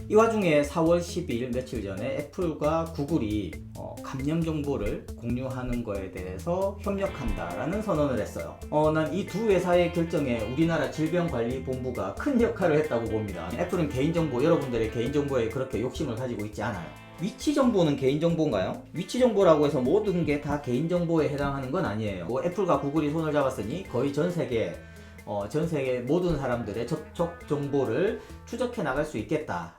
이 와중에 4월 12일 며칠 전에 애플과 구글이 감염 정보를 공유하는 거에 대해서 협력한다라는 선언을 했어요. 난 이 두 회사의 결정에 우리나라 질병관리본부가 큰 역할을 했다고 봅니다. 애플은 개인정보, 여러분들의 개인정보에 그렇게 욕심을 가지고 있지 않아요. 위치 정보는 개인정보인가요? 위치 정보라고 해서 모든 게 다 개인정보에 해당하는 건 아니에요. 애플과 구글이 손을 잡았으니 거의 전 세계 모든 사람들의 접촉 정보를 추적해 나갈 수 있겠다.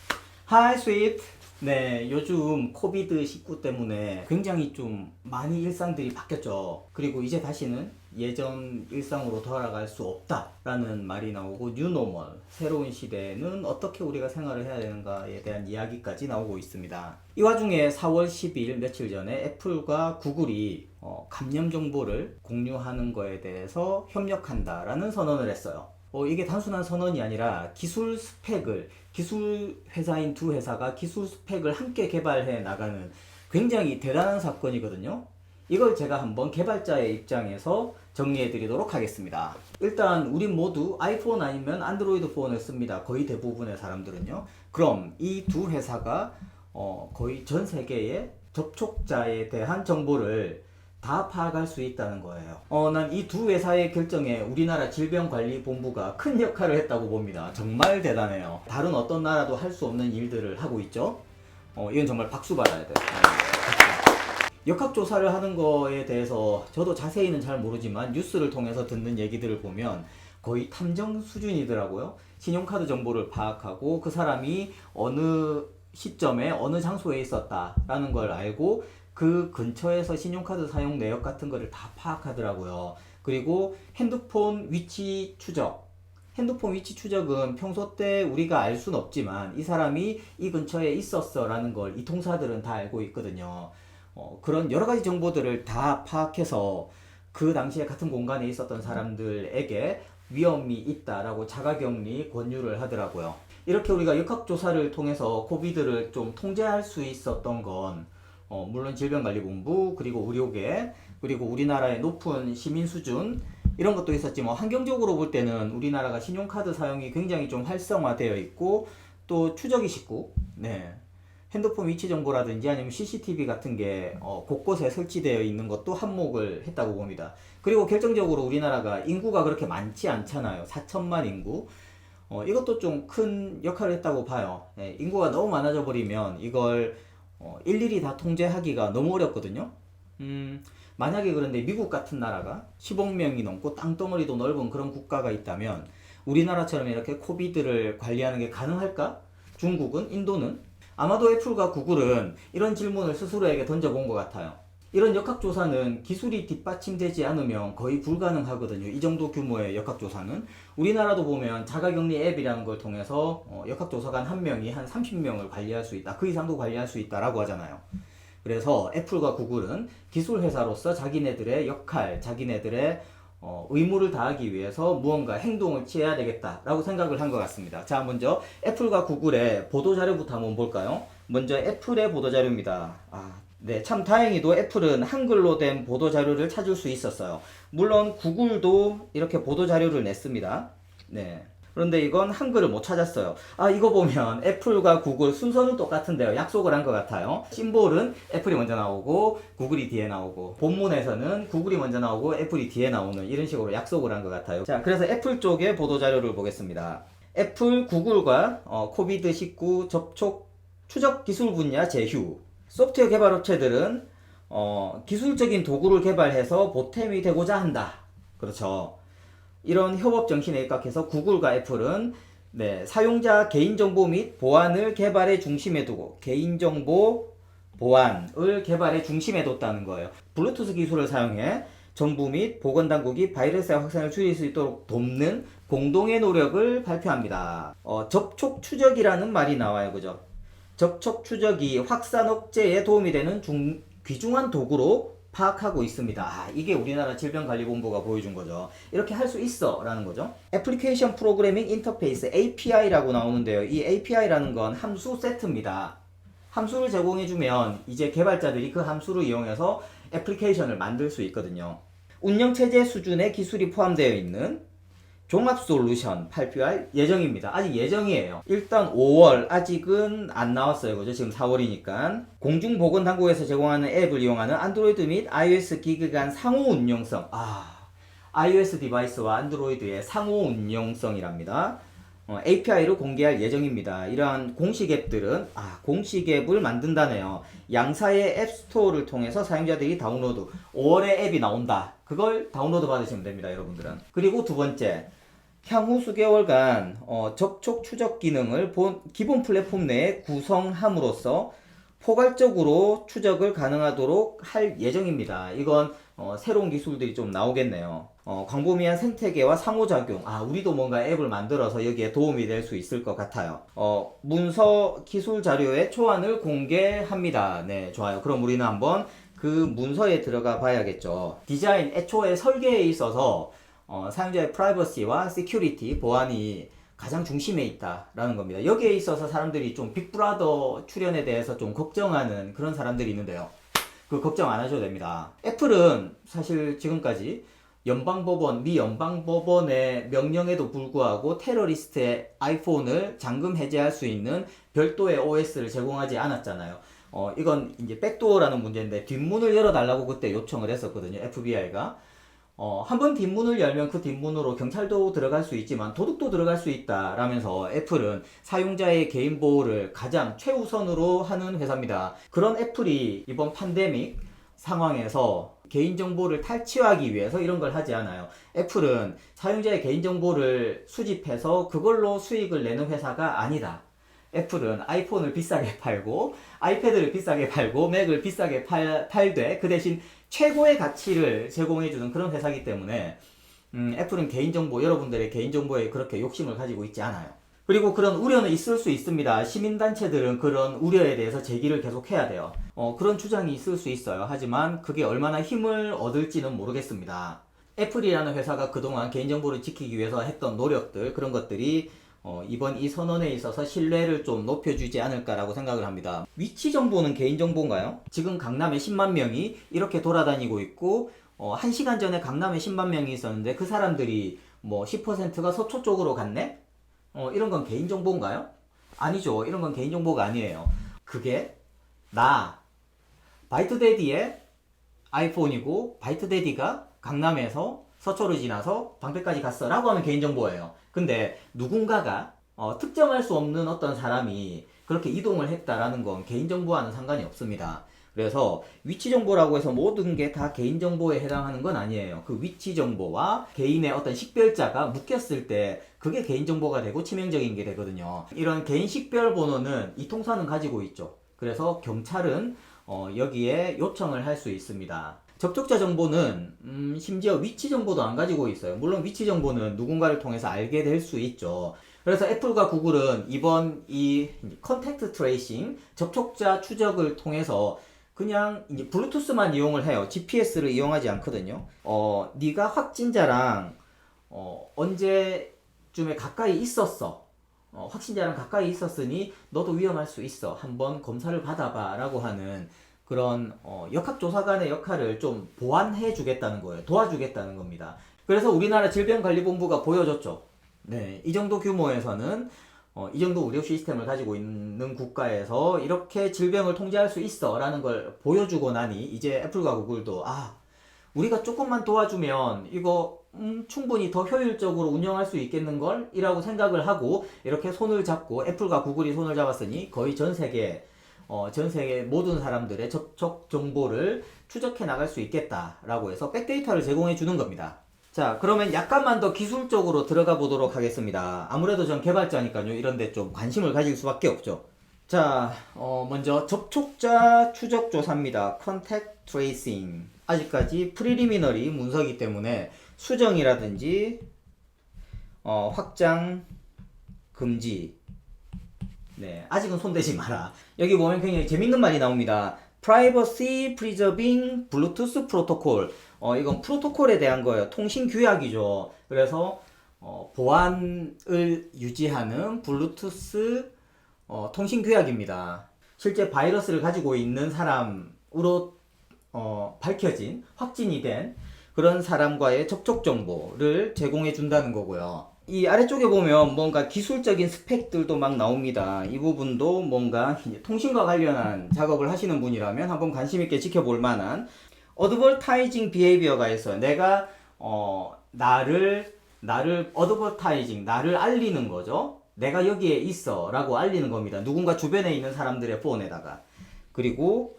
Hi, sweet. 네, 요즘 코비드19 때문에 굉장히 좀 많이 일상들이 바뀌었죠. 그리고 이제 다시는 예전 일상으로 돌아갈 수 없다라는 말이 나오고 뉴노멀, 새로운 시대에는 어떻게 우리가 생활을 해야 되는가에 대한 이야기까지 나오고 있습니다. 이 와중에 4월 12일 며칠 전에 애플과 구글이 감염 정보를 공유하는 거에 대해서 협력한다라는 선언을 했어요. 이게 단순한 선언이 아니라 기술 회사인 두 회사가 기술 스펙을 함께 개발해 나가는 굉장히 대단한 사건이거든요. 이걸 제가 한번 개발자의 입장에서 정리해 드리도록 하겠습니다. 일단 우린 모두 아이폰 아니면 안드로이드 폰을 씁니다. 거의 대부분의 사람들은요. 그럼 이 두 회사가 거의 전 세계의 접촉자에 대한 정보를 다 파악할 수 있다는 거예요. 난 이 두 회사의 결정에 우리나라 질병관리본부가 큰 역할을 했다고 봅니다. 정말 대단해요. 다른 어떤 나라도 할 수 없는 일들을 하고 있죠. 이건 정말 박수 받아야 돼요. 역학조사를 하는 거에 대해서 저도 자세히는 잘 모르지만 뉴스를 통해서 듣는 얘기들을 보면 거의 탐정 수준이더라고요. 신용카드 정보를 파악하고 그 사람이 어느 시점에 어느 장소에 있었다라는 걸 알고 그 근처에서 신용카드 사용 내역 같은 거를 다 파악하더라고요. 그리고 핸드폰 위치 추적은 평소 때 우리가 알 수는 없지만 이 사람이 이 근처에 있었어 라는 걸 이 통사들은 다 알고 있거든요. 그런 여러 가지 정보들을 다 파악해서 그 당시에 같은 공간에 있었던 사람들에게 위험이 있다라고 자가격리 권유를 하더라고요. 이렇게 우리가 역학조사를 통해서 코비드를 좀 통제할 수 있었던 건 물론 질병관리본부, 그리고 의료계, 그리고 우리나라의 높은 시민 수준 이런 것도 있었지만 환경적으로 볼 때는 우리나라가 신용카드 사용이 굉장히 좀 활성화되어 있고 또 추적이 쉽고 핸드폰 위치 정보라든지 아니면 CCTV 같은 게 곳곳에 설치되어 있는 것도 한몫을 했다고 봅니다. 그리고 결정적으로 우리나라가 인구가 그렇게 많지 않잖아요. 4천만 인구. 이것도 좀 큰 역할을 했다고 봐요. 인구가 너무 많아져 버리면 이걸 일일이 다 통제하기가 너무 어렵거든요. 만약에 그런데 미국 같은 나라가 10억 명이 넘고 땅덩어리도 넓은 그런 국가가 있다면 우리나라처럼 이렇게 코비드를 관리하는 게 가능할까? 중국은? 인도는? 아마도 애플과 구글은 이런 질문을 스스로에게 던져본 것 같아요. 이런 역학조사는 기술이 뒷받침되지 않으면 거의 불가능하거든요. 이 정도 규모의 역학조사는. 우리나라도 보면 자가격리 앱이라는 걸 통해서 역학조사관 한 명이 한 30명을 관리할 수 있다. 그 이상도 관리할 수 있다라고 하잖아요. 그래서 애플과 구글은 기술 회사로서 자기네들의 역할, 자기네들의 의무를 다하기 위해서 무언가 행동을 취해야 되겠다라고 생각을 한 것 같습니다. 자, 먼저 애플과 구글의 보도자료부터 한번 볼까요? 먼저 애플의 보도자료입니다. 네, 참 다행히도 애플은 한글로 된 보도자료를 찾을 수 있었어요. 물론 구글도 이렇게 보도자료를 냈습니다. 네. 그런데 이건 한글을 못 찾았어요. 이거 보면 애플과 구글 순서는 똑같은데요. 약속을 한 것 같아요. 심볼은 애플이 먼저 나오고 구글이 뒤에 나오고 본문에서는 구글이 먼저 나오고 애플이 뒤에 나오는 이런 식으로 약속을 한 것 같아요. 자, 그래서 애플 쪽의 보도자료를 보겠습니다. 애플, 구글과 코비드19 접촉 추적 기술 분야 제휴. 소프트웨어 개발 업체들은 기술적인 도구를 개발해서 보탬이 되고자 한다. 그렇죠. 이런 협업 정신에 입각해서 구글과 애플은 사용자 개인정보 및 보안을 개발의 중심에 두고 개인정보 보안을 개발의 중심에 뒀다는 거예요. 블루투스 기술을 사용해 정부 및 보건당국이 바이러스의 확산을 줄일 수 있도록 돕는 공동의 노력을 발표합니다. 접촉 추적이라는 말이 나와요. 그죠? 접촉 추적이 확산 억제에 도움이 되는 귀중한 도구로 파악하고 있습니다. 이게 우리나라 질병관리본부가 보여준 거죠. 이렇게 할 수 있어 라는 거죠. 애플리케이션 프로그래밍 인터페이스 API라고 나오는데요. 이 API라는 건 함수 세트입니다. 함수를 제공해주면 이제 개발자들이 그 함수를 이용해서 애플리케이션을 만들 수 있거든요. 운영체제 수준의 기술이 포함되어 있는 종합 솔루션 발표할 예정입니다. 아직 예정이에요. 일단 5월, 아직은 안 나왔어요. 그죠? 지금 4월이니까. 공중보건당국에서 제공하는 앱을 이용하는 안드로이드 및 iOS 기기 간 상호 운용성. iOS 디바이스와 안드로이드의 상호 운용성이랍니다. API를 공개할 예정입니다. 이러한 공식 앱들은 공식 앱을 만든다네요. 양사의 앱스토어를 통해서 사용자들이 다운로드, 5월에 앱이 나온다. 그걸 다운로드 받으시면 됩니다, 여러분들은. 그리고 두 번째, 향후 수개월간 접촉 추적 기능을 기본 플랫폼 내에 구성함으로써 포괄적으로 추적을 가능하도록 할 예정입니다. 이건 새로운 기술들이 좀 나오겠네요. 광범위한 생태계와 상호작용. 우리도 뭔가 앱을 만들어서 여기에 도움이 될 수 있을 것 같아요. 문서 기술 자료의 초안을 공개합니다. 네, 좋아요. 그럼 우리는 한번 그 문서에 들어가 봐야겠죠. 디자인, 애초에 설계에 있어서 사용자의 프라이버시와 시큐리티, 보안이 가장 중심에 있다라는 겁니다. 여기에 있어서 사람들이 좀 빅브라더 출연에 대해서 좀 걱정하는 그런 사람들이 있는데요. 그 걱정 안 하셔도 됩니다. 애플은 사실 지금까지 미 연방법원의 명령에도 불구하고 테러리스트의 아이폰을 잠금 해제할 수 있는 별도의 OS를 제공하지 않았잖아요. 이건 이제 백도어라는 문제인데 뒷문을 열어달라고 그때 요청을 했었거든요. FBI가. 한번 뒷문을 열면 그 뒷문으로 경찰도 들어갈 수 있지만 도둑도 들어갈 수 있다 라면서 애플은 사용자의 개인 보호를 가장 최우선으로 하는 회사입니다. 그런 애플이 이번 팬데믹 상황에서 개인정보를 탈취하기 위해서 이런 걸 하지 않아요. 애플은 사용자의 개인정보를 수집해서 그걸로 수익을 내는 회사가 아니다. 애플은 아이폰을 비싸게 팔고 아이패드를 비싸게 팔고 맥을 비싸게 팔되 그 대신 최고의 가치를 제공해주는 그런 회사이기 때문에 애플은 개인정보, 여러분들의 개인정보에 그렇게 욕심을 가지고 있지 않아요. 그리고 그런 우려는 있을 수 있습니다. 시민단체들은 그런 우려에 대해서 제기를 계속 해야 돼요. 그런 주장이 있을 수 있어요. 하지만 그게 얼마나 힘을 얻을지는 모르겠습니다. 애플이라는 회사가 그동안 개인정보를 지키기 위해서 했던 노력들, 그런 것들이 이번 이 선언에 있어서 신뢰를 좀 높여주지 않을까라고 생각을 합니다. 위치 정보는 개인정보인가요? 지금 강남에 10만 명이 이렇게 돌아다니고 있고 1시간 전에 강남에 10만 명이 있었는데 그 사람들이 뭐 10%가 서초 쪽으로 갔네? 이런 건 개인정보인가요? 아니죠. 이런 건 개인정보가 아니에요. 그게 바이트데디의 아이폰이고 바이트데디가 강남에서 서초를 지나서 방배까지 갔어 라고 하면 개인정보예요. 근데 누군가가 특정할 수 없는 어떤 사람이 그렇게 이동을 했다라는 건 개인정보와는 상관이 없습니다. 그래서 위치정보라고 해서 모든 게 다 개인정보에 해당하는 건 아니에요. 그 위치정보와 개인의 어떤 식별자가 묶였을 때 그게 개인정보가 되고 치명적인 게 되거든요. 이런 개인 식별번호는 이 통사는 가지고 있죠. 그래서 경찰은 여기에 요청을 할 수 있습니다. 접촉자 정보는 심지어 위치 정보도 안 가지고 있어요. 물론 위치 정보는 누군가를 통해서 알게 될 수 있죠. 그래서 애플과 구글은 이번 이 컨택트 트레이싱, 접촉자 추적을 통해서 그냥 이제 블루투스만 이용을 해요. GPS를 이용하지 않거든요. 네가 확진자랑 언제쯤에 가까이 있었어. 확진자랑 가까이 있었으니 너도 위험할 수 있어. 한번 검사를 받아봐 라고 하는 그런 역학조사관의 역할을 좀 보완해 주겠다는 거예요. 도와주겠다는 겁니다. 그래서 우리나라 질병관리본부가 보여줬죠. 네, 이 정도 규모에서는 이 정도 의료 시스템을 가지고 있는 국가에서 이렇게 질병을 통제할 수 있어 라는 걸 보여주고 나니 이제 애플과 구글도 우리가 조금만 도와주면 이거 충분히 더 효율적으로 운영할 수 있겠는걸? 이라고 생각을 하고 이렇게 손을 잡고 애플과 구글이 손을 잡았으니 거의 전 세계 모든 사람들의 접촉 정보를 추적해 나갈 수 있겠다라고 해서 백데이터를 제공해 주는 겁니다. 자, 그러면 약간만 더 기술적으로 들어가 보도록 하겠습니다. 아무래도 전 개발자니까요. 이런 데 좀 관심을 가질 수밖에 없죠. 자, 먼저 접촉자 추적 조사입니다. 컨택트 트레이싱. 아직까지 프리리미너리 문서이기 때문에 수정이라든지 확장 금지. 네, 아직은 손대지 마라. 여기 보면 굉장히 재밌는 말이 나옵니다. Privacy Preserving Bluetooth Protocol. 이건 프로토콜에 대한 거예요. 통신 규약이죠. 그래서 보안을 유지하는 블루투스 통신 규약입니다. 실제 바이러스를 가지고 있는 사람으로 밝혀진 확진이 된 그런 사람과의 접촉 정보를 제공해 준다는 거고요. 이 아래쪽에 보면 뭔가 기술적인 스펙들도 막 나옵니다. 이 부분도 뭔가 통신과 관련한 작업을 하시는 분이라면 한번 관심 있게 지켜볼 만한 어드버타이징 비헤이비어가 있어요. 내가 나를 어드버타이징, 나를 알리는 거죠. 내가 여기에 있어 라고 알리는 겁니다. 누군가 주변에 있는 사람들의 폰에다가. 그리고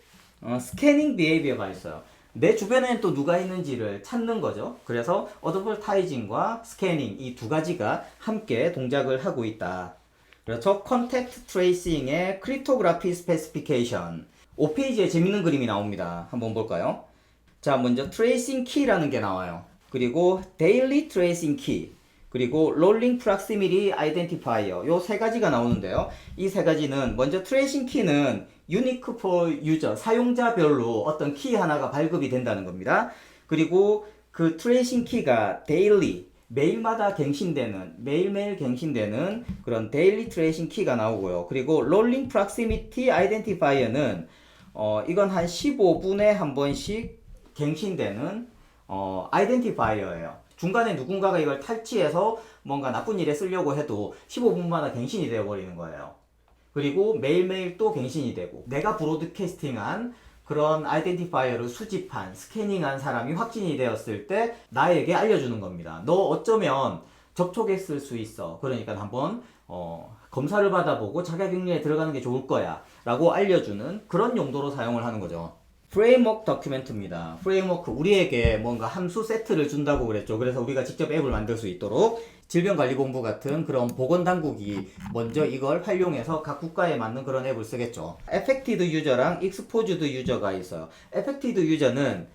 스캐닝 비헤이비어가 있어요. 내 주변에는 또 누가 있는지를 찾는 거죠. 그래서 어드버타이징과 스캐닝 이 두 가지가 함께 동작을 하고 있다. 그렇죠. 컨택트 트레이싱의 크립토그래피 스페시피케이션 5페이지에 재밌는 그림이 나옵니다. 한번 볼까요? 자, 먼저 트레이싱 키라는 게 나와요. 그리고 데일리 트레이싱 키, 그리고 롤링 프락시미티 아이덴티파이어 요 세 가지가 나오는데요. 이 세 가지는 먼저 트레이싱 키는 유니크 for 유저, 사용자별로 어떤 키 하나가 발급이 된다는 겁니다. 그리고 그 트레이싱 키가 데일리, 매일마다 갱신되는, 매일매일 갱신되는 그런 데일리 트레이싱 키가 나오고요. 그리고 롤링 프락시미티 아이덴티파이어는 이건 한 15분에 한 번씩 갱신되는 아이덴티파이어예요. 중간에 누군가가 이걸 탈취해서 뭔가 나쁜 일에 쓰려고 해도 15분마다 갱신이 되어버리는 거예요. 그리고 매일매일 또 갱신이 되고 내가 브로드캐스팅한 그런 아이덴티파이어를 수집한, 스캐닝한 사람이 확진이 되었을 때 나에게 알려주는 겁니다. 너 어쩌면 접촉했을 수 있어. 그러니까 한번 검사를 받아보고 자가격리에 들어가는 게 좋을 거야 라고 알려주는 그런 용도로 사용을 하는 거죠. 프레임워크 더큐멘트입니다. 프레임워크, 우리에게 뭔가 함수 세트를 준다고 그랬죠. 그래서 우리가 직접 앱을 만들 수 있도록 질병관리본부 같은 그런 보건당국이 먼저 이걸 활용해서 각 국가에 맞는 그런 앱을 쓰겠죠. 에펙티드 유저랑 익스포즈드 유저가 있어요. 에펙티드 유저는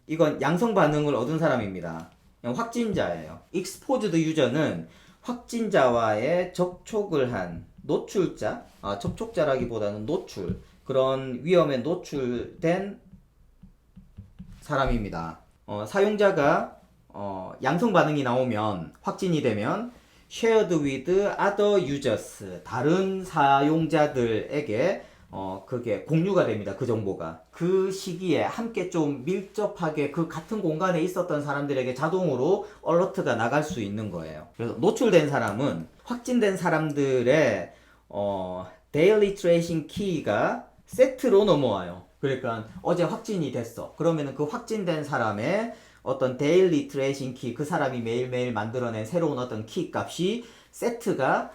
이건 양성 반응을 얻은 사람입니다. 확진자예요. 익스포즈드 유저는 확진자와의 접촉을 한 노출자, 접촉자라기보다는 노출, 그런 위험에 노출된 사람입니다. 사용자가 양성 반응이 나오면, 확진이 되면 shared with other users, 다른 사용자들에게 그게 공유가 됩니다. 그 정보가 그 시기에 함께 좀 밀접하게 그 같은 공간에 있었던 사람들에게 자동으로 얼러트가 나갈 수 있는 거예요. 그래서 노출된 사람은 확진된 사람들의 데일리 트레이싱 키가 세트로 넘어와요. 그러니까 어제 확진이 됐어. 그러면은 그 확진된 사람의 어떤 데일리 트레이싱 키, 그 사람이 매일매일 만들어낸 새로운 어떤 키 값이 세트가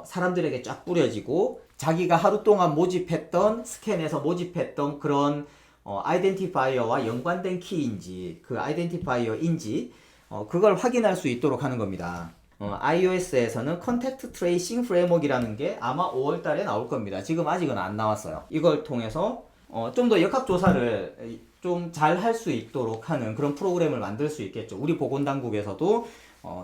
사람들에게 쫙 뿌려지고, 자기가 하루 동안 모집했던, 스캔해서 모집했던 그런 아이덴티파이어와 연관된 키인지, 그 아이덴티파이어인지 그걸 확인할 수 있도록 하는 겁니다. iOS에서는 컨택트 트레이싱 프레임워크이라는 게 아마 5월 달에 나올 겁니다. 지금 아직은 안 나왔어요. 이걸 통해서 좀 더 역학조사를 좀 잘 할 수 있도록 하는 그런 프로그램을 만들 수 있겠죠. 우리 보건당국에서도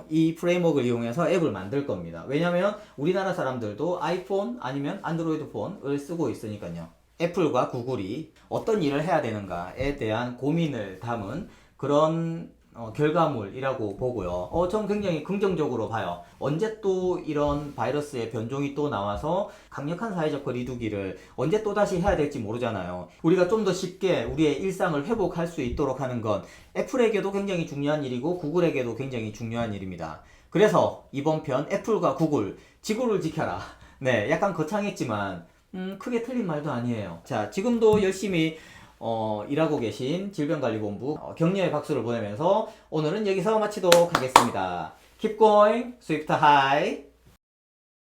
이 프레임워크를 이용해서 앱을 만들 겁니다. 왜냐면 우리나라 사람들도 아이폰 아니면 안드로이드 폰을 쓰고 있으니까요. 애플과 구글이 어떤 일을 해야 되는가에 대한 고민을 담은 그런 결과물이라고 보고요. 전 굉장히 긍정적으로 봐요. 언제 또 이런 바이러스의 변종이 또 나와서 강력한 사회적 거리두기를 언제 또 다시 해야 될지 모르잖아요. 우리가 좀 더 쉽게 우리의 일상을 회복할 수 있도록 하는 건 애플에게도 굉장히 중요한 일이고 구글에게도 굉장히 중요한 일입니다. 그래서 이번 편 애플과 구글, 지구를 지켜라. 네, 약간 거창했지만 크게 틀린 말도 아니에요. 자, 지금도 열심히 일하고 계신 질병관리본부 격려의 박수를 보내면서 오늘은 여기서 마치도록 하겠습니다. Keep going, Swift High.